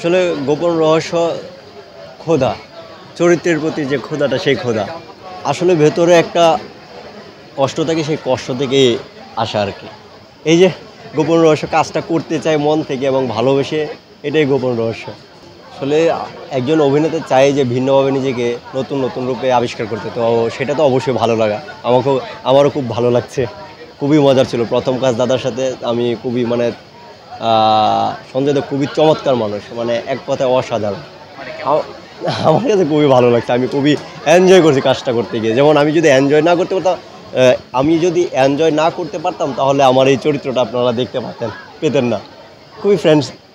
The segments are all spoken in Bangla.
আসলে গোপন রহস্য খোদা, চরিত্রের প্রতি যে খোদাটা সেই খোদা। আসলে ভেতরে একটা কষ্ট থাকে, সেই কষ্ট থেকেই আসে আর কি। এই যে গোপন রহস্য কাজটা করতে চায় মন থেকে এবং ভালোবেসে, এটাই গোপন রহস্য। আসলে একজন অভিনেতা চায় যে ভিন্নভাবে নিজেকে নতুন নতুন রূপে আবিষ্কার করতে, তো সেটা তো অবশ্যই ভালো লাগা। আমারও খুব ভালো লাগছে, খুবই মজার ছিল প্রথম কাজ দাদার সাথে। আমি খুবই মানে সঞ্জয় দত্ত খুবই চমৎকার মানুষ, মানে এক কথায় অসাধারণ। আ- আমার কাছে খুবই ভালো লাগছে, আমি খুবই এনজয় করছি কাজটা করতে গিয়ে। যেমন আমি যদি এনজয় না করতে পারতাম, তাহলে আমার এই চরিত্রটা আপনারা দেখতে পেতেন না। খুবই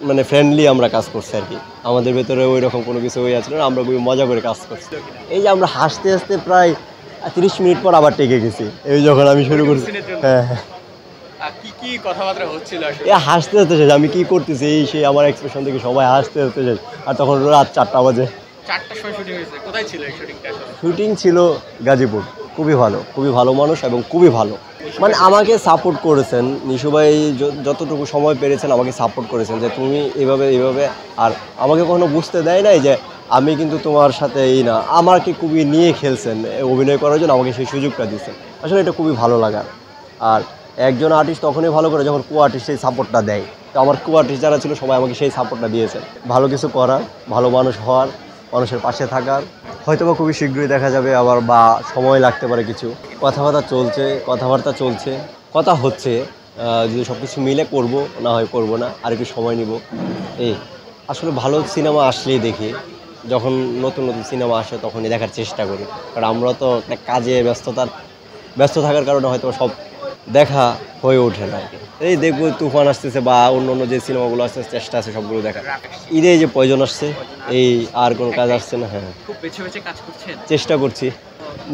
মানে ফ্রেন্ডলি আমরা কাজ করছি আর কি। আমাদের ভেতরে ওই রকম কোনো কিছু হয়ে যাচ্ছিল না, আমরা খুবই মজা করে কাজ করছি। এই যে আমরা হাসতে হাসতে প্রায় 30 মিনিট পর আবার টেকে গেছি, এই যখন আমি শুরু করছি। হ্যাঁ হ্যাঁ, কি কথাবার্তা হচ্ছিল আসলে? এ হাসতে হাসতে শেষ, আমি কি করতেছি এই সেই আমার এক্সপ্রেশন থেকে সবাই হাসতে হাসতে শেষ। আর তখন রাত 4টা বাজে। 4টার সময় শুটিং হয়েছে, কোথায় ছিল এই শুটিংটা আসলে? শুটিং ছিল গাজীপুর। খুবই ভালো মানুষ এবং খুবই ভালো, মানে আমাকে সাপোর্ট করেছেন। নিশু ভাই যতটুকু সময় পেরেছেন আমাকে সাপোর্ট করেছেন যে তুমি এইভাবে। আর আমাকে কখনো বুঝতে দেয় নাই যে আমি কিন্তু তোমার সাথে না, আমাকে খুবই নিয়ে খেলছেন অভিনয় করার জন্য, আমাকে সেই সুযোগটা দিচ্ছেন। আসলে এটা খুবই ভালো লাগার। আর একজন আর্টিস্ট তখনই ভালো করে যখন কো আর্টিস্ট সেই সাপোর্টটা দেয়। তো আমার কো আর্টিস্ট যারা ছিল সবাই আমাকে সেই সাপোর্টটা দিয়েছেন। ভালো কিছু করার, ভালো মানুষ হওয়ার, মানুষের পাশে থাকার। হয়তোবা খুবই শীঘ্রই দেখা যাবে আবার, বা সময় লাগতে পারে কিছু। কথাবার্তা চলছে, কথা হচ্ছে। যদি সব কিছু মিলে করব, না হয় করব না, আর একটু সময় নিব। এই আসলে ভালো সিনেমা আসলেই দেখি, যখন নতুন নতুন সিনেমা আসে তখনই দেখার চেষ্টা করি। কারণ আমরা তো একটা কাজে ব্যস্ত থাকার কারণে হয়তো সব দেখা হয়ে ওঠে না আর কি। এই দেখবো তুফান আসতেছে বা অন্য যে সিনেমাগুলো আসতেছে, চেষ্টা আছে সবগুলো দেখা। ঈদে যে পয়জন আসছে, এই আর কোনো কাজ আসছে না। হ্যাঁ, খুব বেছে বেছে কাজ করছেন? চেষ্টা করছি,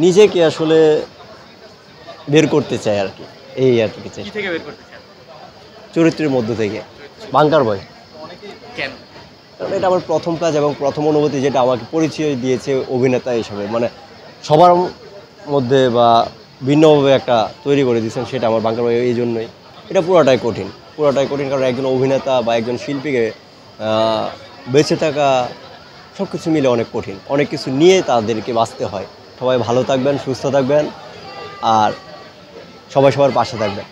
নিজেকে আসলে বের করতে চাই আর কি। এই আর কি কি চেষ্টা, থেকে বের করতে চান? চরিত্রের মধ্য থেকে। বাঙ্কার বয়, কেন? কারণ এটা আমার প্রথম কাজ এবং প্রথম অনুভূতি, যেটা আমাকে পরিচয় দিয়েছে অভিনেতা হিসাবে, মানে সবার মধ্যে বা ভিন্নভাবে একটা তৈরি করে দিয়েছেন, সেটা আমার বাঙ্কার বয়। এই জন্যই এটা পুরোটাই কঠিন, কারণ একজন অভিনেতা বা একজন শিল্পীকে বেঁচে থাকা সব কিছু মিলে অনেক কঠিন, অনেক কিছু নিয়ে তাদেরকে বাঁচতে হয়। সবাই ভালো থাকবেন, সুস্থ থাকবেন, আর সবাই সবার পাশে থাকবেন।